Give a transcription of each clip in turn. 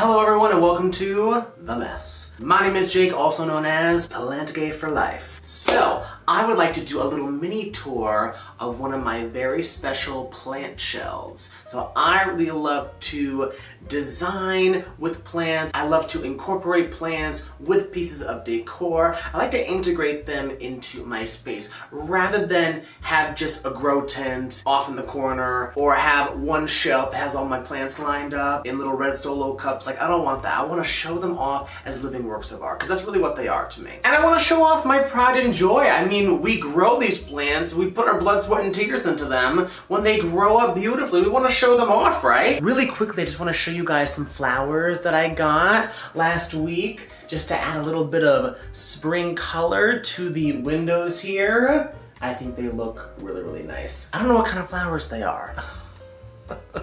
Hello everyone and welcome to The Mess. My name is Jake, also known as Plant Gay for Life. So, I would like to do a little mini tour of one of my very special plant shelves. So I really love to design with plants. I love to incorporate plants with pieces of decor. I like to integrate them into my space rather than have just a grow tent off in the corner or have one shelf that has all my plants lined up in little red solo cups. Like, I don't want that. I want to show them off as living works of art because that's really what they are to me. And I want to show off my pride and joy. I mean, we grow these plants, we put our blood, sweat, and tears into them. When they grow up beautifully, we want to show them off, right? Really quickly, I just want to show you guys some flowers that I got last week just to add a little bit of spring color to the windows here. I think they look really, really nice. I don't know what kind of flowers they are.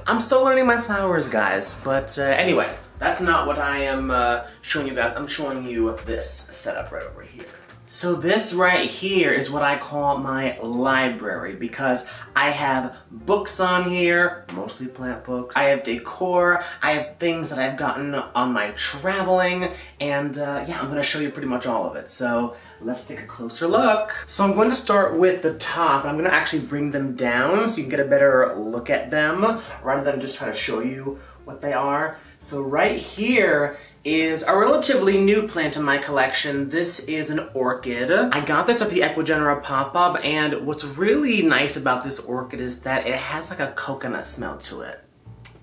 I'm still learning my flowers, guys, but anyway, that's not what I am showing you guys. I'm showing you this setup right over here. So this right here is what I call my library because I have books on here, mostly plant books. I have decor, I have things that I've gotten on my traveling, and yeah, I'm gonna show you pretty much all of it. So let's take a closer look. So I'm going to start with the top. I'm gonna actually bring them down so you can get a better look at them rather than just try to show you what they are. So right here is a relatively new plant in my collection. This is an orchid. I got this at the Equigenera pop-up, and what's really nice about this orchid is that it has like a coconut smell to it.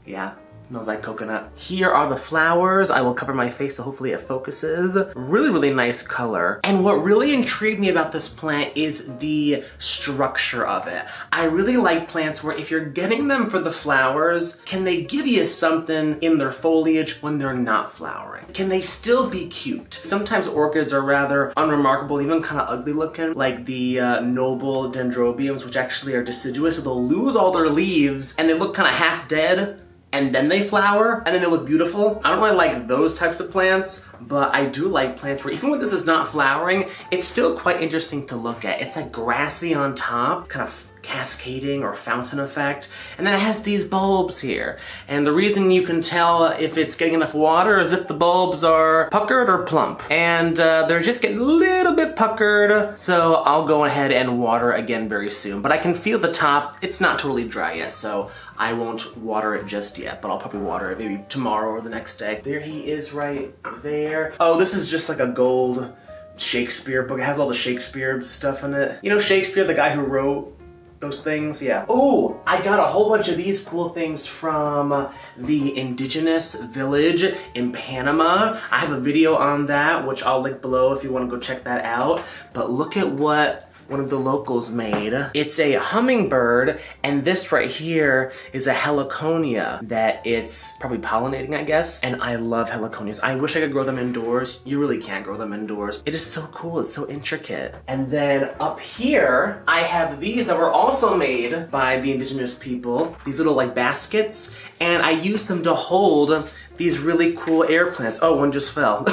Yeah. Smells like coconut. Here are the flowers. I will cover my face so hopefully it focuses. Really, really nice color. And what really intrigued me about this plant is the structure of it. I really like plants where if you're getting them for the flowers, can they give you something in their foliage when they're not flowering? Can they still be cute? Sometimes orchids are rather unremarkable, even kind of ugly looking, like the noble dendrobiums, which actually are deciduous, so they'll lose all their leaves and they look kind of half dead. And then they flower, and then they look beautiful. I don't really like those types of plants, but I do like plants where even when this is not flowering, it's still quite interesting to look at. It's like grassy on top, kind of cascading or fountain effect, and then it has these bulbs here. And the reason you can tell if it's getting enough water is if the bulbs are puckered or plump. And they're just getting a little bit puckered, so I'll go ahead and water again very soon. But I can feel the top, it's not totally dry yet, so I won't water it just yet, but I'll probably water it maybe tomorrow or the next day. There he is right there. Oh, this is just like a gold Shakespeare book. It has all the Shakespeare stuff in it. You know Shakespeare, the guy who wrote those things, yeah. Oh, I got a whole bunch of these cool things from the indigenous village in Panama. I have a video on that, which I'll link below if you want to go check that out. But look at what one of the locals made. It's a hummingbird, and this right here is a heliconia that it's probably pollinating, I guess. And I love heliconias. I wish I could grow them indoors. You really can't grow them indoors. It is so cool, it's so intricate. And then up here, I have these that were also made by the indigenous people. These little like baskets, and I used them to hold these really cool air plants. Oh, one just fell.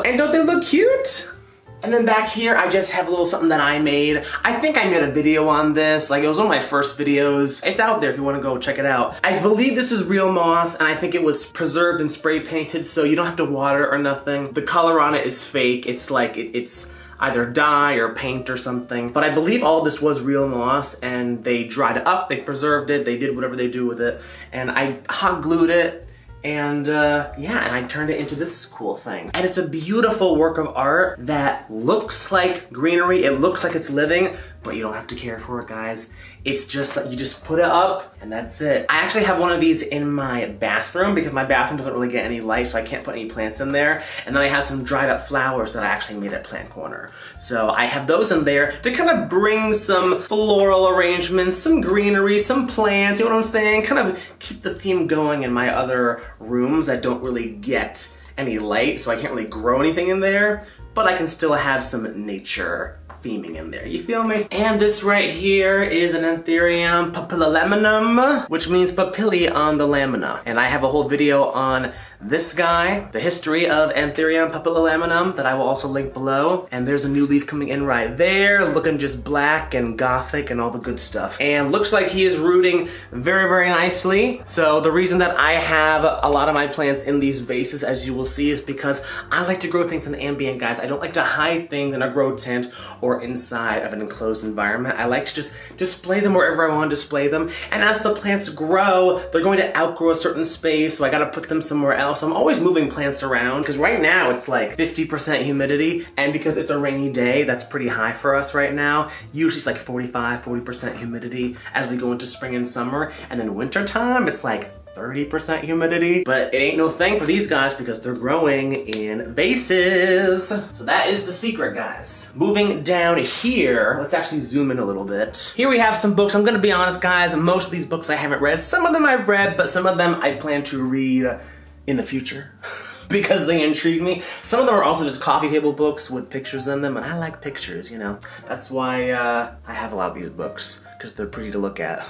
And don't they look cute? And then back here, I just have a little something that I made. I think I made a video on this. Like, it was one of my first videos. It's out there if you want to go check it out. I believe this is real moss, and I think it was preserved and spray painted, so you don't have to water or nothing. The color on it is fake. It's like, it's either dye or paint or something. But I believe all this was real moss, and they dried it up, they preserved it, they did whatever they do with it, and I hot glued it. And yeah, and I turned it into this cool thing. And it's a beautiful work of art that looks like greenery, it looks like it's living, but you don't have to care for it, guys. It's just like you just put it up and that's it. I actually have one of these in my bathroom because my bathroom doesn't really get any light, so I can't put any plants in there. And then I have some dried up flowers that I actually made at Plant Corner. So I have those in there to kind of bring some floral arrangements, some greenery, some plants, you know what I'm saying? Kind of keep the theme going in my other rooms that don't really get any light, so I can't really grow anything in there, but I can still have some nature theming in there, you feel me? And this right here is an Anthurium pillimnum, which means papilli on the lamina. And I have a whole video on this guy, the history of Anthurium pillimnum, that I will also link below. And there's a new leaf coming in right there, looking just black and gothic and all the good stuff. And looks like he is rooting very, very nicely. So the reason that I have a lot of my plants in these vases, as you will see, is because I like to grow things in ambient, guys. I don't like to hide things in a grow tent or inside of an enclosed environment. I like to just display them wherever I want to display them. And as the plants grow, they're going to outgrow a certain space, so I gotta put them somewhere else. So I'm always moving plants around, because right now it's like 50% humidity, and because it's a rainy day, that's pretty high for us right now. Usually it's like 40% humidity as we go into spring and summer, and then winter time, it's like 30% humidity, but it ain't no thing for these guys because they're growing in vases. So that is the secret, guys. Moving down here, let's actually zoom in a little bit. Here we have some books. I'm gonna be honest, guys, most of these books I haven't read. Some of them I've read, but some of them I plan to read in the future because they intrigue me. Some of them are also just coffee table books with pictures in them, and I like pictures, you know. That's why I have a lot of these books, because they're pretty to look at.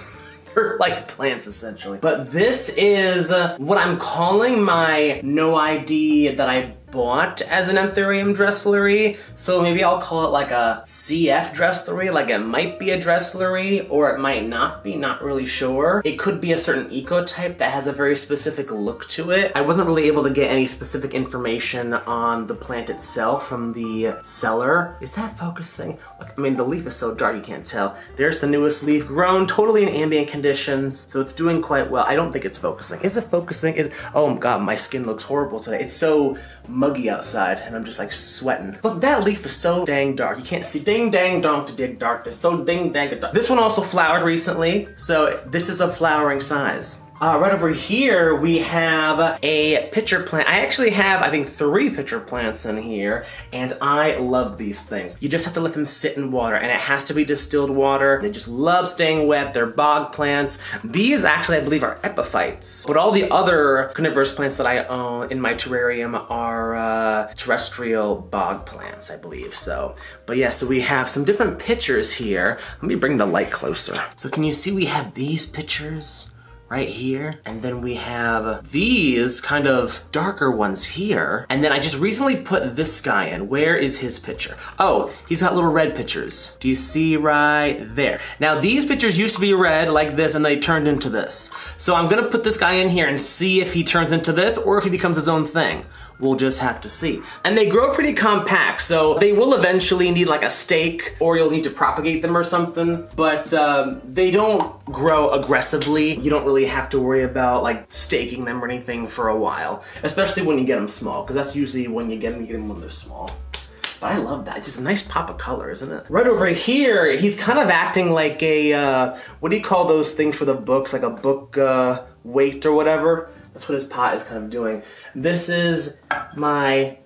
They're like plants, essentially. But this is what I'm calling my no ID that I bought as an Anthurium dresslery. So maybe I'll call it like a CF dresslery, like it might be a dresslery or it might not be, not really sure. It could be a certain eco-type that has a very specific look to it. I wasn't really able to get any specific information on the plant itself from the seller. Is that focusing? Look, I mean, the leaf is so dark you can't tell. There's the newest leaf, grown totally in ambient conditions, so it's doing quite well. I don't think it's focusing. Is it focusing? Oh God, my skin looks horrible today. It's so muggy outside and I'm just like sweating. Look, that leaf is so dang dark. You can't see. Ding dang dong to dig darkness. So ding dang dark. This one also flowered recently, so this is a flowering size. Right over here, we have a pitcher plant. I actually have, I think, 3 pitcher plants in here, and I love these things. You just have to let them sit in water, and it has to be distilled water. They just love staying wet. They're bog plants. These actually, I believe, are epiphytes. But all the other carnivorous plants that I own in my terrarium are terrestrial bog plants, I believe. So, but yeah, so we have some different pitchers here. Let me bring the light closer. So can you see we have these pitchers right here, and then we have these kind of darker ones here, and then I just recently put this guy in. Where is his picture? Oh, he's got little red pictures. Do you see right there? Now these pictures used to be red like this, and they turned into this. So I'm gonna put this guy in here and see if he turns into this or if he becomes his own thing. We'll just have to see. And they grow pretty compact, so they will eventually need like a stake, or you'll need to propagate them or something, but they don't grow aggressively. You don't really have to worry about like staking them or anything for a while, especially when you get them small, because that's usually when you get them when they're small. But I love that. Just a nice pop of color, isn't it? Right over here, he's kind of acting like a, what do you call those things for the books? Like a book weight or whatever. That's what his pot is kind of doing. This is my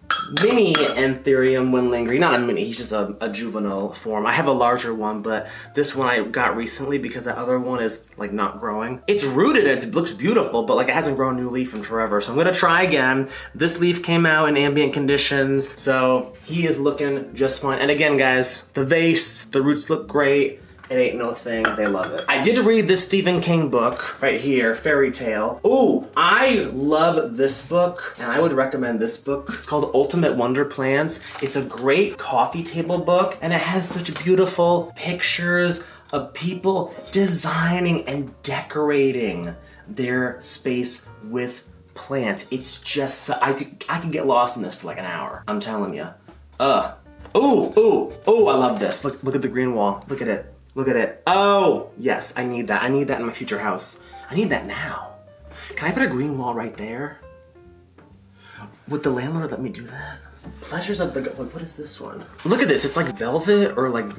mini Anthurium when lingering. Not a mini, he's just a juvenile form. I have a larger one, but this one I got recently because that other one is like not growing. It's rooted and it looks beautiful, but like it hasn't grown a new leaf in forever. So I'm gonna try again. This leaf came out in ambient conditions, so he is looking just fine. And again, guys, the vase, the roots look great. It ain't no thing, they love it. I did read this Stephen King book right here, Fairy Tale. Ooh, I love this book, and I would recommend this book. It's called Ultimate Wonder Plants. It's a great coffee table book, and it has such beautiful pictures of people designing and decorating their space with plants. It's just, I could get lost in this for like an hour, I'm telling you. Ooh, I love this. Look at the green wall, look at it. Look at it. Oh, yes, I need that. I need that in my future house. I need that now. Can I put a green wall right there? Would the landlord let me do that? Pleasures of the, what is this one? Look at this, it's like velvet or like,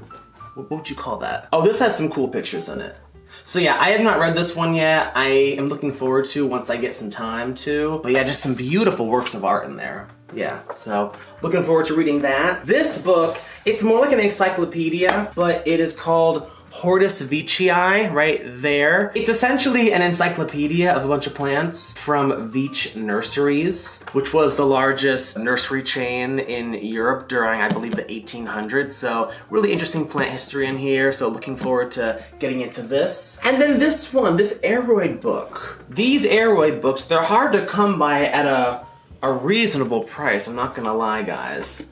what would you call that? Oh, this has some cool pictures in it. So yeah, I have not read this one yet. I am looking forward to once I get some time to. But yeah, just some beautiful works of art in there. Yeah, so looking forward to reading that. This book, it's more like an encyclopedia, but it is called Hortus veitchii right there. It's essentially an encyclopedia of a bunch of plants from Veitch Nurseries, which was the largest nursery chain in Europe during, I believe, the 1800s. So really interesting plant history in here. So looking forward to getting into this. And then this one, this aroid book. These aroid books, they're hard to come by at a reasonable price. I'm not gonna lie, guys.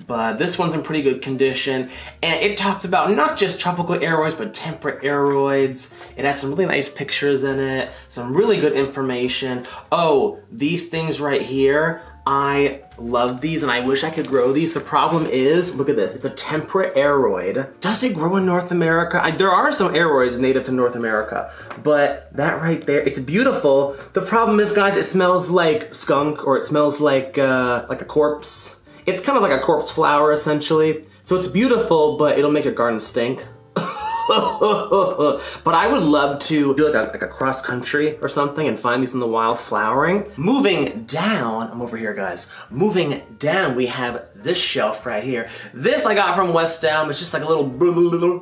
But this one's in pretty good condition, and it talks about not just tropical aroids, but temperate aroids. It has some really nice pictures in it, some really good information. Oh, these things right here, I love these and I wish I could grow these. The problem is, look at this, it's a temperate aroid. Does it grow in North America? There are some aroids native to North America, but that right there, it's beautiful. The problem is, guys, it smells like skunk, or it smells like a corpse. It's kind of like a corpse flower, essentially. So it's beautiful, but it'll make your garden stink. But I would love to do like a cross country or something and find these in the wild flowering. Moving down, I'm over here, guys. Moving down, we have this shelf right here. This I got from West Elm. It's just like a little,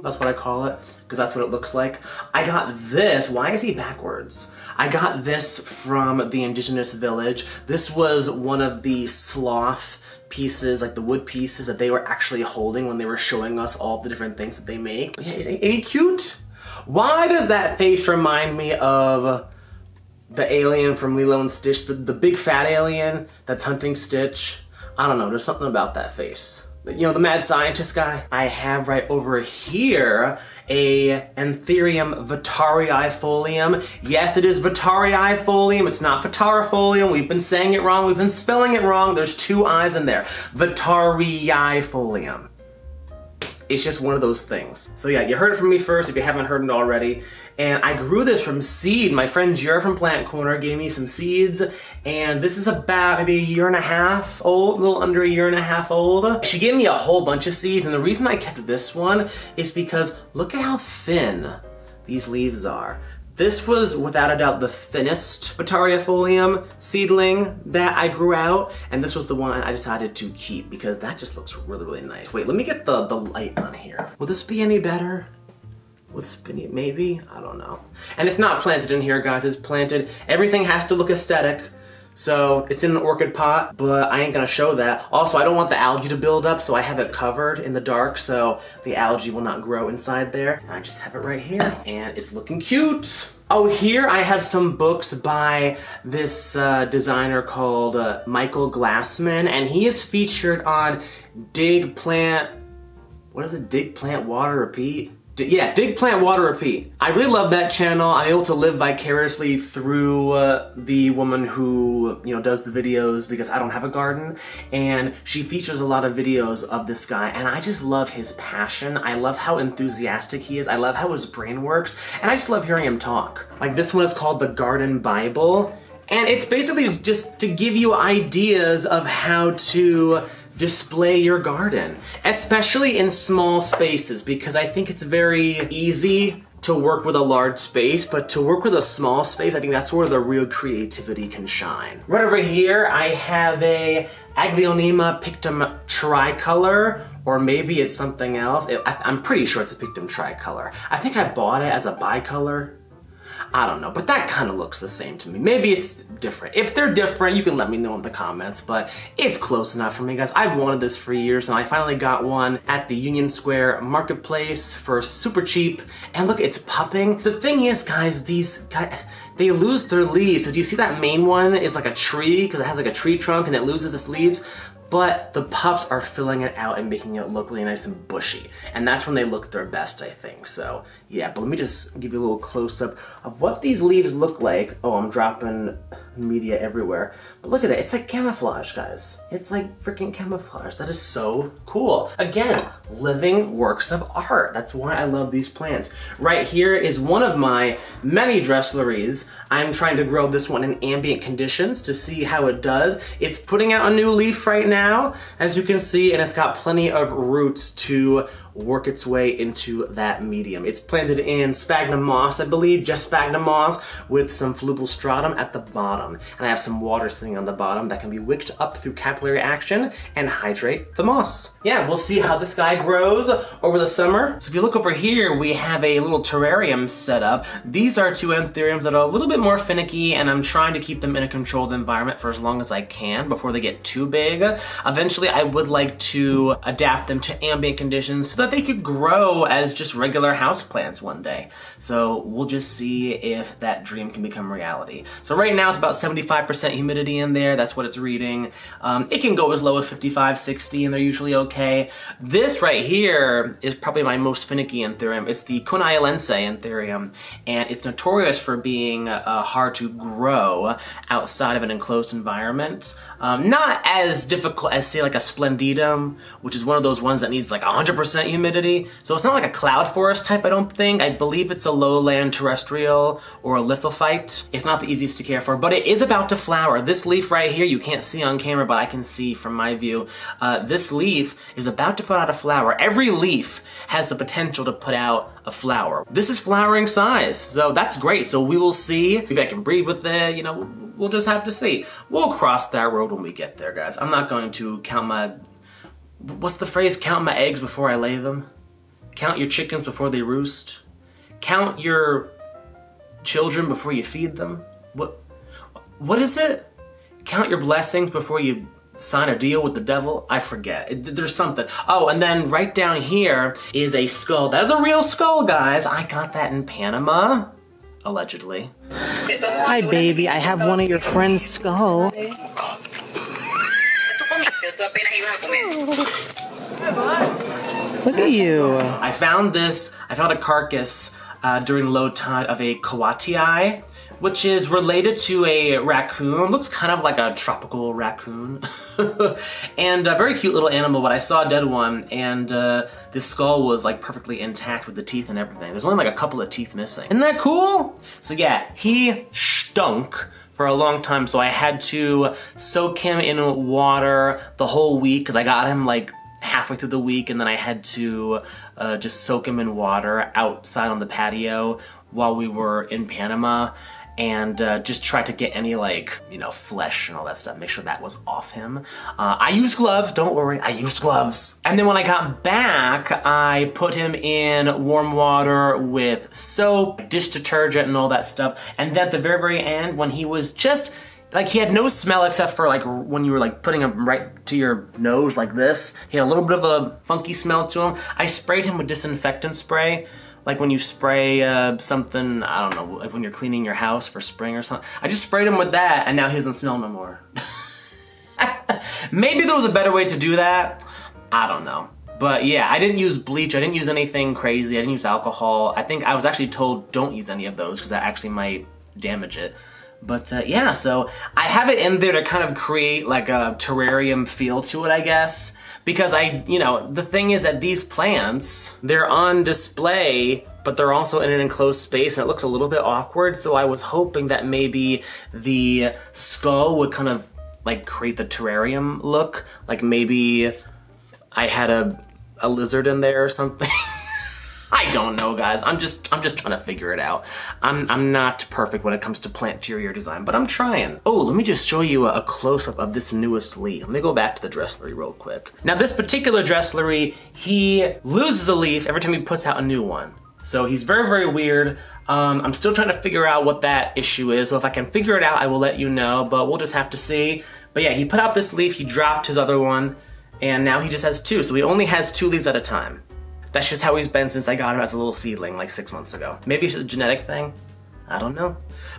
that's what I call it, because that's what it looks like. I got this, why is he backwards? I got this from the indigenous village. This was one of the sloth pieces, like the wood pieces that they were actually holding when they were showing us all the different things that they make. Yeah, ain't he cute? Why does that face remind me of the alien from Lilo and Stitch, the big fat alien that's hunting Stitch? I don't know, there's something about that face. You know, the mad scientist guy? I have right over here a Anthurium vitariifolium. Yes, it is vitariifolium. It's not vitarifolium. We've been saying it wrong. We've been spelling it wrong. There's two I's in there. Vitariifolium. It's just one of those things. So yeah, you heard it from me first if you haven't heard it already. And I grew this from seed. My friend Jira from Plant Corner gave me some seeds, and this is about maybe a year and a half old, a little under a year and a half old. She gave me a whole bunch of seeds, and the reason I kept this one is because look at how thin these leaves are. This was, without a doubt, the thinnest vitariifolium seedling that I grew out, and this was the one I decided to keep because that just looks really, really nice. Wait, let me get the light on here. Will this be any better? Will this be, maybe? I don't know. And it's not planted in here, guys. It's planted. Everything has to look aesthetic. So it's in an orchid pot, but I ain't gonna show that. Also, I don't want the algae to build up, so I have it covered in the dark, so the algae will not grow inside there. And I just have it right here, and it's looking cute. Oh, here I have some books by this designer called Michael Glassman, and he is featured on Dig Plant, what is it? Dig Plant Water Repeat? Yeah, Dig Plant Water Repeat. I really love that channel. I'm able to live vicariously through the woman who, you know, does the videos because I don't have a garden, and she features a lot of videos of this guy, and I just love his passion. I love how enthusiastic he is. I love how his brain works, and I just love hearing him talk. Like this one is called The Garden Bible, and it's basically just to give you ideas of how to display your garden, especially in small spaces, because I think it's very easy to work with a large space, but to work with a small space, I think that's where the real creativity can shine. Right over here, I have a Aglaonema pictum tricolor, or maybe it's something else. I'm pretty sure it's a pictum tricolor. I think I bought it as a bicolor. I don't know, but that kind of looks the same to me. Maybe it's different. If they're different, you can let me know in the comments, but it's close enough for me, guys. I've wanted this for years, and I finally got one at the Union Square Marketplace for super cheap, and look, it's popping. The thing is, guys, they lose their leaves. So do you see that main one is like a tree, because it has like a tree trunk and it loses its leaves? But the pups are filling it out and making it look really nice and bushy. And that's when they look their best, I think. So yeah, but let me just give you a little close-up of what these leaves look like. Oh, I'm dropping media everywhere. But look at it, it's like camouflage, guys. It's like freaking camouflage. That is so cool. Again, living works of art. That's why I love these plants. Right here is one of my many dressleries. I'm trying to grow this one in ambient conditions to see how it does. It's putting out a new leaf right now, as you can see, and it's got plenty of roots to work its way into that medium. It's planted in sphagnum moss, I believe, just sphagnum moss with some stratum at the bottom. And I have some water sitting on the bottom that can be wicked up through capillary action and hydrate the moss. Yeah, we'll see how this guy grows over the summer. So if you look over here, we have a little terrarium set up. These are two Anthuriums that are a little bit more finicky, and I'm trying to keep them in a controlled environment for as long as I can before they get too big. Eventually, I would like to adapt them to ambient conditions so that they could grow as just regular houseplants one day. So we'll just see if that dream can become reality. So right now it's about 75% humidity in there. That's what it's reading. It can go as low as 55, 60, and they're usually okay. This right here is probably my most finicky Anthurium. It's the Kunailense Anthurium, and it's notorious for being hard to grow outside of an enclosed environment. Not as difficult as, say, like a Splendidum, which is one of those ones that needs like 100% humidity. So it's not like a cloud forest type, I don't think. I believe it's a lowland terrestrial or a lithophyte. It's not the easiest to care for, but it is about to flower. This leaf right here, you can't see on camera, but I can see from my view. This leaf is about to put out a flower. Every leaf has the potential to put out a flower. This is flowering size, so that's great. So we will see if I can breathe with it, you know, we'll just have to see. We'll cross that road when we get there, guys. I'm not going to count my, what's the phrase? Count my eggs before I lay them? Count your chickens before they roost? Count your children before you feed them? What is it? Count your blessings before you sign a deal with the devil? I forget. There's something. Oh, and then right down here is a skull. That is a real skull, guys. I got that in Panama, allegedly. Hi, baby. I have one of your friend's skull. Look at you. I found a carcass during low tide of a coatii, which is related to a raccoon. Looks kind of like a tropical raccoon. And a very cute little animal, but I saw a dead one, and this skull was like perfectly intact with the teeth and everything. There's only like a couple of teeth missing. Isn't that cool? So yeah, he stunk for a long time, so I had to soak him in water the whole week, because I got him like halfway through the week, and then I had to just soak him in water outside on the patio while we were in Panama, and just try to get any, like, you know, flesh and all that stuff, make sure that was off him. I used gloves, don't worry, I used gloves. And then when I got back, I put him in warm water with soap, dish detergent, and all that stuff. And then at the very, very end, when he was just, like, he had no smell except for, like, when you were, like, putting him right to your nose like this. He had a little bit of a funky smell to him. I sprayed him with disinfectant spray. Like when you spray something, I don't know, like when you're cleaning your house for spring or something. I just sprayed him with that, and now he doesn't smell no more. Maybe there was a better way to do that. I don't know. But yeah, I didn't use bleach. I didn't use anything crazy. I didn't use alcohol. I think I was actually told don't use any of those because that actually might damage it. But yeah, so I have it in there to kind of create like a terrarium feel to it, I guess. Because you know, the thing is that these plants, they're on display, but they're also in an enclosed space, and it looks a little bit awkward. So I was hoping that maybe the skull would kind of like create the terrarium look. Like maybe I had a lizard in there or something. I don't know, guys. I'm just trying to figure it out. I'm not perfect when it comes to plant interior design, but I'm trying. Oh, let me just show you a close-up of this newest leaf. Let me go back to the dresslery real quick. Now, this particular dresslery, he loses a leaf every time he puts out a new one. So he's very, very weird. I'm still trying to figure out what that issue is. So if I can figure it out, I will let you know, but we'll just have to see. But yeah, he put out this leaf, he dropped his other one, and now he just has two. So he only has 2 leaves at a time. That's just how he's been since I got him as a little seedling like 6 months ago. Maybe it's a genetic thing. I don't know.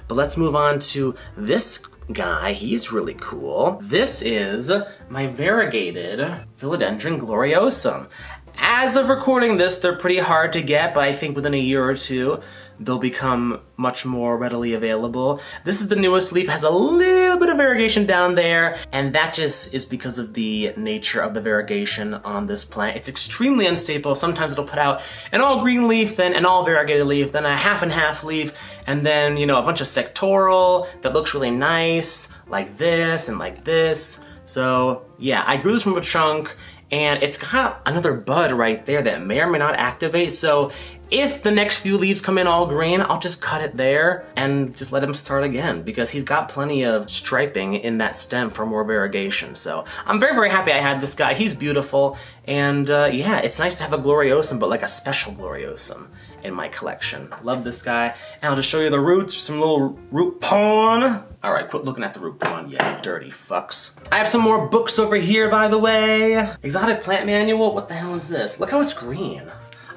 But let's move on to this guy. He's really cool. This is my variegated Philodendron gloriosum. As of recording this, they're pretty hard to get, but I think within a year or two, they'll become much more readily available. This is the newest leaf, has a little bit of variegation down there, and that just is because of the nature of the variegation on this plant. It's extremely unstable. Sometimes it'll put out an all green leaf, then an all variegated leaf, then a half and half leaf, and then, you know, a bunch of sectoral that looks really nice, like this and like this. So yeah, I grew this from a chunk, and it's got another bud right there that may or may not activate. So if the next few leaves come in all green, I'll just cut it there and just let him start again, because he's got plenty of striping in that stem for more variegation. So I'm very, very happy I had this guy. He's beautiful, and yeah, it's nice to have a gloriosum, but like a special gloriosum in my collection. Love this guy. And I'll just show you the roots, some little root pawn. All right, quit looking at the root pawn, you dirty fucks. I have some more books over here, by the way. Exotic Plant Manual, what the hell is this? Look how it's green.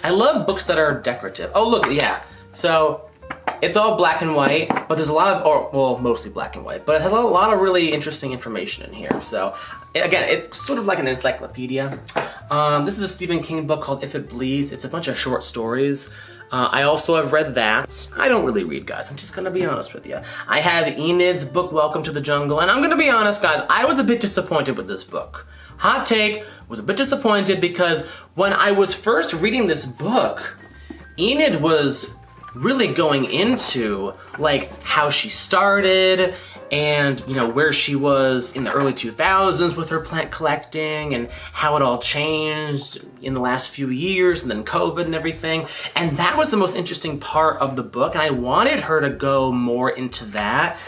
I love books that are decorative. Oh, look, yeah. So it's all black and white, but there's a lot of, or well, mostly black and white, but it has a lot of really interesting information in here. So again, it's sort of like an encyclopedia. This is a Stephen King book called If It Bleeds. It's a bunch of short stories. I also have read that. I don't really read, guys. I'm just gonna be honest with you. I have Enid's book, Welcome to the Jungle, and I'm gonna be honest, guys, I was a bit disappointed with this book. Hot take, was a bit disappointed because when I was first reading this book, Enid was really going into like how she started and, you know, where she was in the early 2000s with her plant collecting and how it all changed in the last few years, and then COVID and everything. And that was the most interesting part of the book, and I wanted her to go more into that.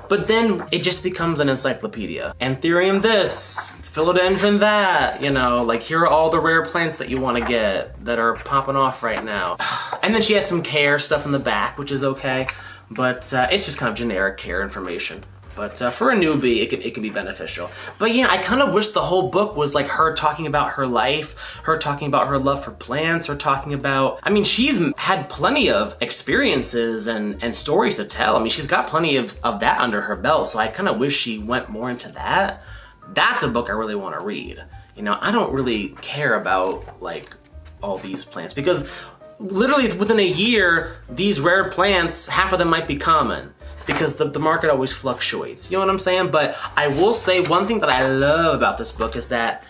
But then it just becomes an encyclopedia. Anthurium this, philodendron that, you know, like here are all the rare plants that you want to get that are popping off right now. And then she has some care stuff in the back, which is okay, but it's just kind of generic care information. But for a newbie, it can be beneficial. But yeah, I kind of wish the whole book was like her talking about her life, her talking about her love for plants, her talking about, I mean, she's had plenty of experiences and stories to tell. I mean, she's got plenty of that under her belt, so I kind of wish she went more into that. That's a book I really want to read. You know, I don't really care about like all these plants, because literally within a year, these rare plants, half of them might be common, because the market always fluctuates. You know what I'm saying? But I will say one thing that I love about this book is that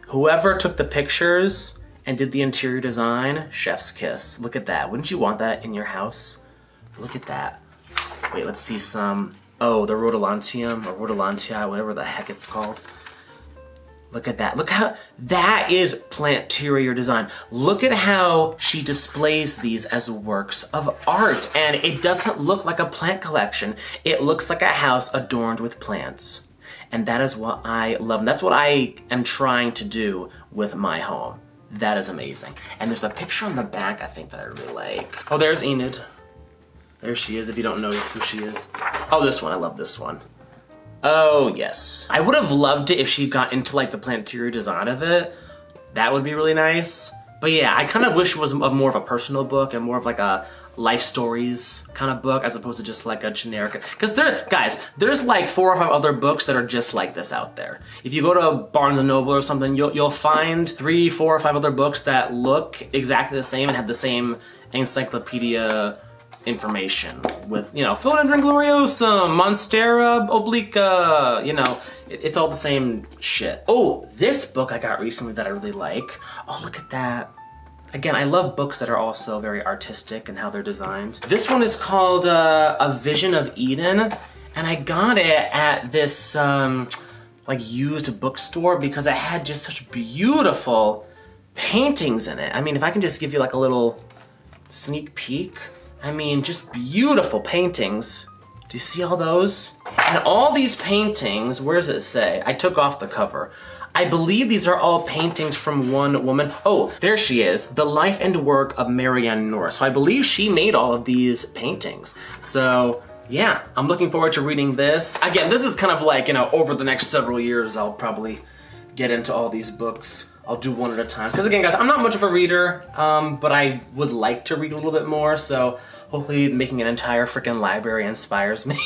whoever took the pictures and did the interior design, chef's kiss. Look at that. Wouldn't you want that in your house? Look at that. Wait, let's see some, oh, the rhodolantium or rhodolantii, whatever the heck it's called. Look at that. Look how, that is planterior design. Look at how she displays these as works of art. And it doesn't look like a plant collection. It looks like a house adorned with plants. And that is what I love. And that's what I am trying to do with my home. That is amazing. And there's a picture on the back, I think, that I really like. Oh, there's Enid. There she is, if you don't know who she is. Oh, this one, I love this one. Oh, yes. I would have loved it if she got into like the planterior design of it. That would be really nice. But yeah, I kind of wish it was more of a personal book and more of like a life stories kind of book as opposed to just like a generic, because guys, there's like 4 or 5 other books that are just like this out there. If you go to Barnes & Noble or something, you'll find 3, 4, or 5 other books that look exactly the same and have the same encyclopedia information with, you know, Philodendron gloriosum, Monstera obliqua, you know, it's all the same shit. Oh, this book I got recently that I really like. Oh, look at that. Again, I love books that are also very artistic and how they're designed. This one is called A Vision of Eden, and I got it at this like used bookstore because it had just such beautiful paintings in it. I mean, if I can just give you like a little sneak peek. I mean, just beautiful paintings. Do you see all those? And all these paintings, where does it say? I took off the cover. I believe these are all paintings from one woman. Oh, there she is. The life and work of Marianne Norris. So I believe she made all of these paintings. So yeah, I'm looking forward to reading this. Again, this is kind of like, you know, over the next several years, I'll probably get into all these books. I'll do one at a time. Because again, guys, I'm not much of a reader, but I would like to read a little bit more, so hopefully making an entire freaking library inspires me.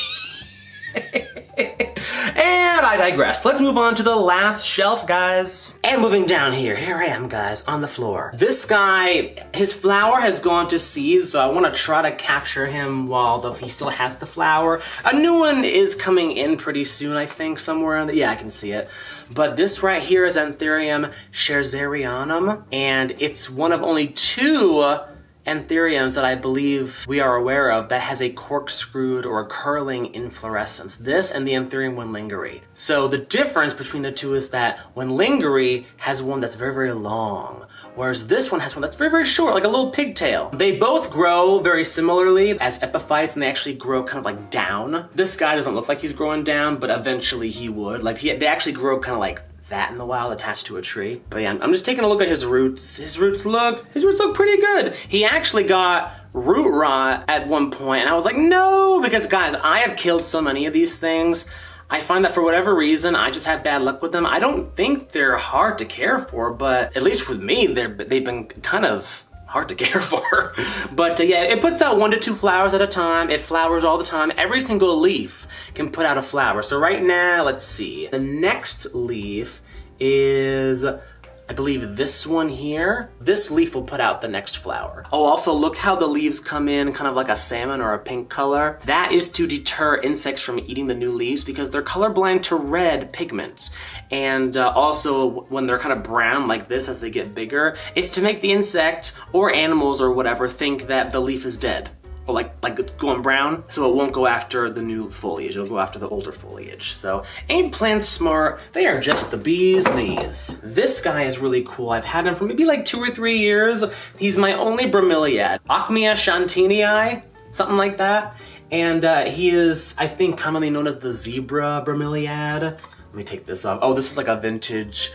And I digress. Let's move on to the last shelf, guys. And moving down here I am, guys, on the floor. This guy, his flower has gone to seed, so I want to try to capture him while he still has the flower. A new one is coming in pretty soon, I think, somewhere on the, yeah, I can see it. But this right here is Anthurium scherzerianum, and it's one of only 2 Anthuriums that I believe we are aware of that has a corkscrewed or curling inflorescence. This and the Anthurium windlingeri. So the difference between the two is that windlingeri has one that's very, very long, whereas this one has one that's very, very short, like a little pigtail. They both grow very similarly as epiphytes, and they actually grow kind of like down. This guy doesn't look like he's growing down, but eventually he would. Like they actually grow kind of like that in the wild, attached to a tree. But yeah, I'm just taking a look at his roots. His roots look pretty good. He actually got root rot at one point, and I was like, no, because guys, I have killed so many of these things. I find that for whatever reason, I just have bad luck with them. I don't think they're hard to care for, but at least with me, they've been kind of hard to care for. But yeah, it puts out 1 to 2 flowers at a time. It flowers all the time. Every single leaf can put out a flower. So right now, let's see. The next leaf is, I believe, this one here. This leaf will put out the next flower. Oh, also look how the leaves come in kind of like a salmon or a pink color. That is to deter insects from eating the new leaves because they're colorblind to red pigments. And also when they're kind of brown like this as they get bigger, it's to make the insect or animals or whatever think that the leaf is dead. Or like it's going brown, so it won't go after the new foliage, it'll go after the older foliage. So, ain't plants smart? They are just the bee's knees. This guy is really cool. I've had him for maybe like 2 or 3 years. He's my only bromeliad. Acmea chantinii, something like that. And he is, I think, commonly known as the zebra bromeliad. Let me take this off. Oh, this is like a vintage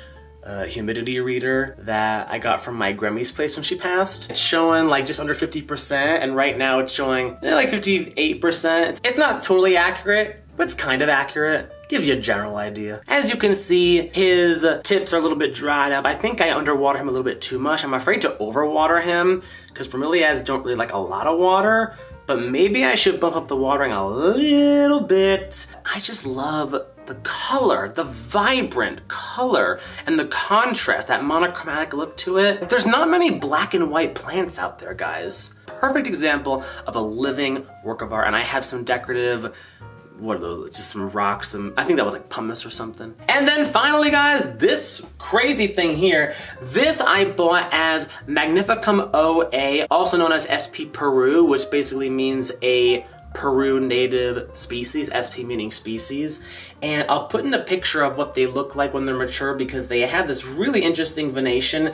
humidity reader that I got from my Gremmy's place when she passed. It's showing like just under 50%, and right now it's showing like 58%. It's not totally accurate, but it's kind of accurate. Give you a general idea. As you can see, his tips are a little bit dried up. I think I underwater him a little bit too much. I'm afraid to overwater him because bromeliads don't really like a lot of water, but maybe I should bump up the watering a little bit. I just love the color, the vibrant color, and the contrast, that monochromatic look to it. There's not many black and white plants out there, guys. Perfect example of a living work of art, and I have some decorative, what are those? It's just some rocks, I think that was like pumice or something. And then finally, guys, this crazy thing here, this I bought as Magnificum OA, also known as SP Peru, which basically means a Peru native species, SP meaning species. And I'll put in a picture of what they look like when they're mature because they have this really interesting venation.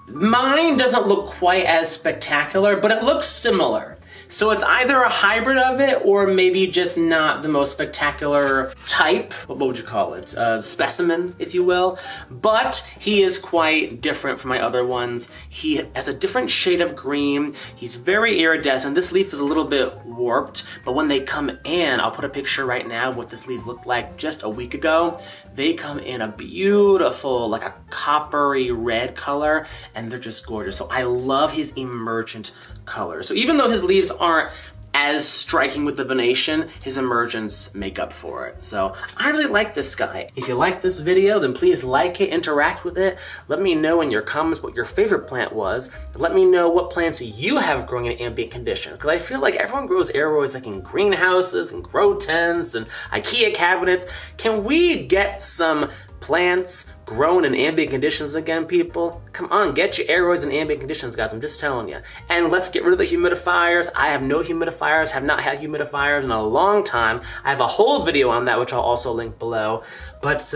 Mine doesn't look quite as spectacular, but it looks similar. So it's either a hybrid of it or maybe just not the most spectacular type. What would you call it? Specimen, if you will. But he is quite different from my other ones. He has a different shade of green. He's very iridescent. This leaf is a little bit warped, but when they come in, I'll put a picture right now of what this leaf looked like just a week ago. They come in a beautiful, like a coppery red color, and they're just gorgeous. So I love his emergent color. So even though his leaves aren't as striking with the venation, his emergence make up for it. So I really like this guy. If you like this video, then please like it, interact with it. Let me know in your comments what your favorite plant was. Let me know what plants you have growing in ambient conditions. Because I feel like everyone grows aroids like in greenhouses and grow tents and IKEA cabinets. Can we get some plants grown in ambient conditions again, people? Come on, get your aroids in ambient conditions, guys. I'm just telling you. And let's get rid of the humidifiers. I have no humidifiers, have not had humidifiers in a long time. I have a whole video on that, which I'll also link below. But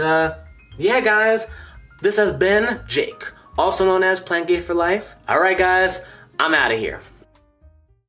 yeah, guys, this has been Jake, also known as Plant Gay for Life. All right, guys, I'm out of here.